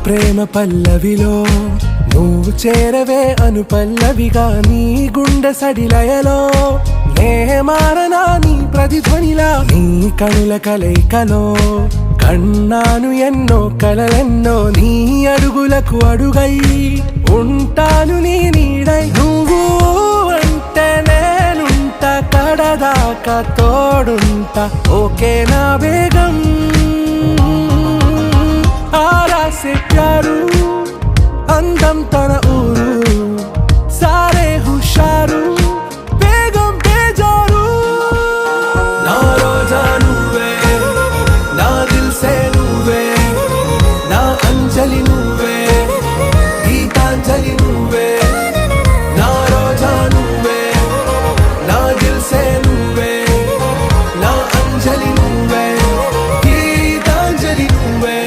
ప్రేమ పల్లవిలో నువ్వు చేరవే అను పల్లవిగా నీ గుండె సడిలయలో నే మారనా నీ ప్రతిధ్వనిలా నీ కనుల కలయికలో కన్నాను ఎన్నో కలలెన్నో నీ అడుగులకు అడుగై ఉంటాను నీ నీడై నువ్వు అంటే నేనుంట కడదాకా తోడుంటా ఓకే నా బేగం ఆరా से प्यारू अंदम